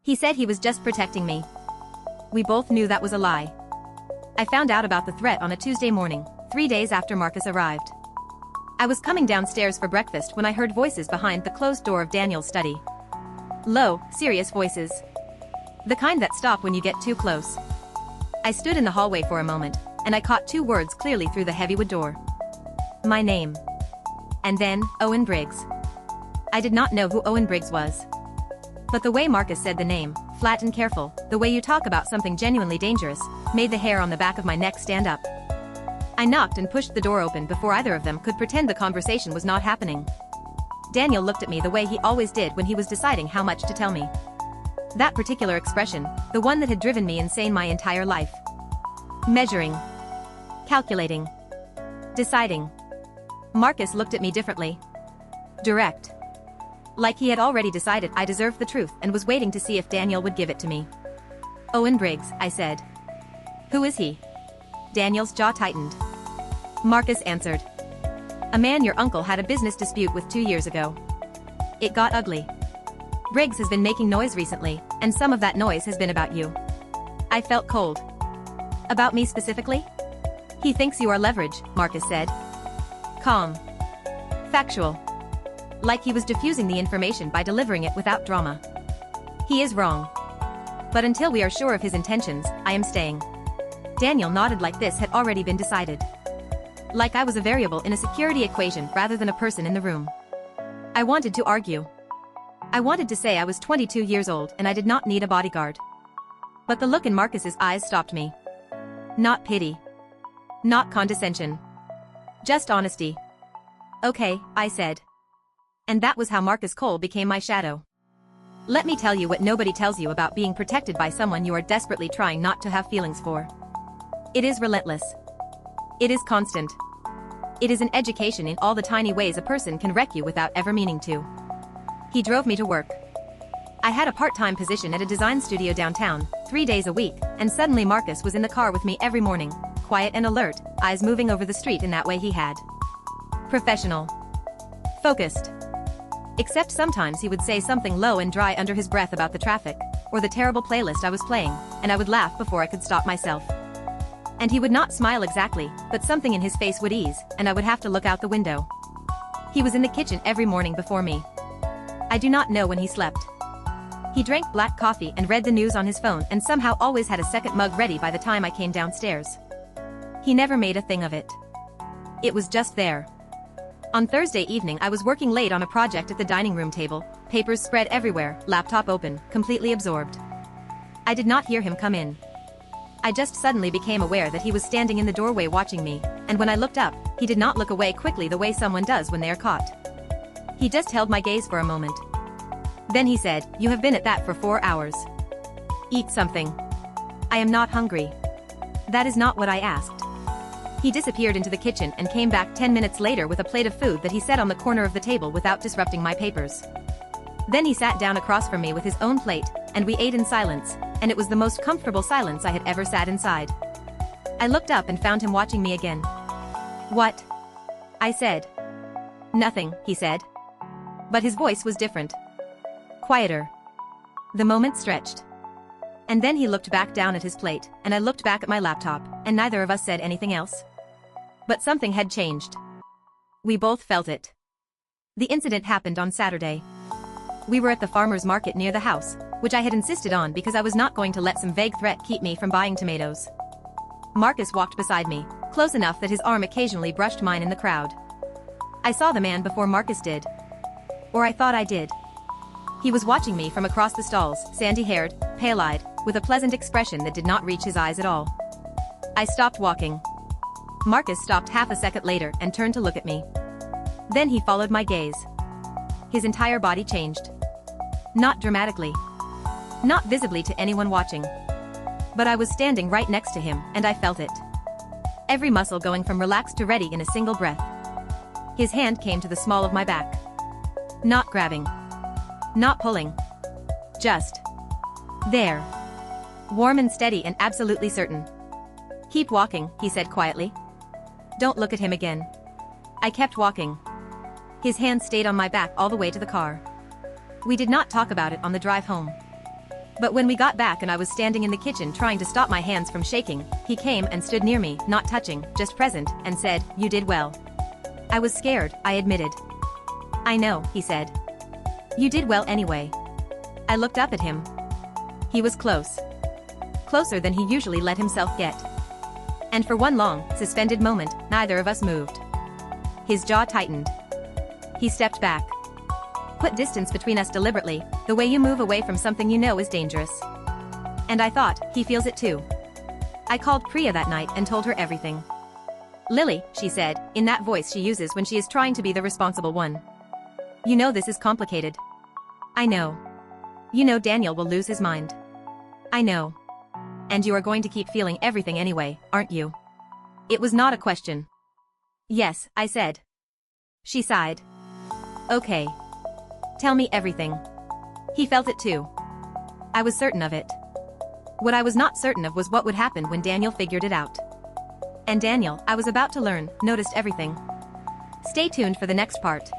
He said he was just protecting me. We both knew that was a lie. I found out about the threat on a Tuesday morning, 3 days after Marcus arrived. I was coming downstairs for breakfast when I heard voices behind the closed door of Daniel's study. Low, serious voices. The kind that stop when you get too close. I stood in the hallway for a moment, and I caught 2 words clearly through the heavy wood door. My name. And then, Owen Briggs. I did not know who Owen Briggs was. But the way Marcus said the name, flat and careful, the way you talk about something genuinely dangerous, made the hair on the back of my neck stand up. I knocked and pushed the door open before either of them could pretend the conversation was not happening. Daniel looked at me the way he always did when he was deciding how much to tell me. That particular expression, the one that had driven me insane my entire life. Measuring. Calculating. Deciding. Marcus looked at me differently. Direct. Like he had already decided I deserved the truth and was waiting to see if Daniel would give it to me. Owen Briggs, I said. Who is he? Daniel's jaw tightened. Marcus answered. A man your uncle had a business dispute with 2 years ago. It got ugly. Briggs has been making noise recently, and some of that noise has been about you. I felt cold. About me specifically? He thinks you are leverage, Marcus said. Calm. Factual. Like he was diffusing the information by delivering it without drama. He is wrong. But until we are sure of his intentions, I am staying. Daniel nodded like this had already been decided. Like I was a variable in a security equation rather than a person in the room. I wanted to argue. I wanted to say I was 22 years old and I did not need a bodyguard. But the look in Marcus's eyes stopped me. Not pity. Not condescension. Just honesty. Okay, I said. And that was how Marcus Cole became my shadow. Let me tell you what nobody tells you about being protected by someone you are desperately trying not to have feelings for. It is relentless. It is constant. It is an education in all the tiny ways a person can wreck you without ever meaning to. He drove me to work. I had a part-time position at a design studio downtown, 3 days a week, and suddenly Marcus was in the car with me every morning, quiet and alert, eyes moving over the street in that way he had. Professional. Focused. Except sometimes he would say something low and dry under his breath about the traffic, or the terrible playlist I was playing, and I would laugh before I could stop myself. And he would not smile exactly, but something in his face would ease, and I would have to look out the window. He was in the kitchen every morning before me. I do not know when he slept. He drank black coffee and read the news on his phone and somehow always had a second mug ready by the time I came downstairs. He never made a thing of it. It was just there. On Thursday evening I was working late on a project at the dining room table, papers spread everywhere, laptop open, completely absorbed. I did not hear him come in. I just suddenly became aware that he was standing in the doorway watching me, and when I looked up, he did not look away quickly the way someone does when they are caught. He just held my gaze for a moment. Then he said, "You have been at that for 4 hours. Eat something." I am not hungry. That is not what I asked. He disappeared into the kitchen and came back 10 minutes later with a plate of food that he set on the corner of the table without disrupting my papers. Then he sat down across from me with his own plate, and we ate in silence, and it was the most comfortable silence I had ever sat inside. I looked up and found him watching me again. "What?" I said. "Nothing," he said. But his voice was different. Quieter. The moment stretched. And then he looked back down at his plate, and I looked back at my laptop, and neither of us said anything else. But something had changed. We both felt it. The incident happened on Saturday. We were at the farmer's market near the house, which I had insisted on because I was not going to let some vague threat keep me from buying tomatoes. Marcus walked beside me, close enough that his arm occasionally brushed mine in the crowd. I saw the man before Marcus did. Or I thought I did. He was watching me from across the stalls, sandy-haired, pale-eyed, with a pleasant expression that did not reach his eyes at all. I stopped walking. Marcus stopped half a second later and turned to look at me. Then he followed my gaze. His entire body changed. Not dramatically. Not visibly to anyone watching. But I was standing right next to him, and I felt it. Every muscle going from relaxed to ready in a single breath. His hand came to the small of my back. Not grabbing. Not pulling. Just there. Warm and steady and absolutely certain. "Keep walking," he said quietly. "Don't look at him again." I kept walking. His hand stayed on my back all the way to the car. We did not talk about it on the drive home. But when we got back and I was standing in the kitchen trying to stop my hands from shaking, he came and stood near me, not touching, just present, and said, "You did well." I was scared, I admitted. "I know," he said. "You did well anyway." I looked up at him. He was close. Closer than he usually let himself get. And for one long, suspended moment, neither of us moved. His jaw tightened. He stepped back. Put distance between us deliberately, the way you move away from something you know is dangerous. And I thought, he feels it too. I called Priya that night and told her everything. "Lily," she said, in that voice she uses when she is trying to be the responsible one. "You know this is complicated." "I know. You know Daniel will lose his mind." "I know. And you are going to keep feeling everything anyway, aren't you?" It was not a question. "Yes," I said. She sighed. "Okay. Tell me everything." He felt it too. I was certain of it. What I was not certain of was what would happen when Daniel figured it out. And Daniel, I was about to learn, noticed everything. Stay tuned for the next part.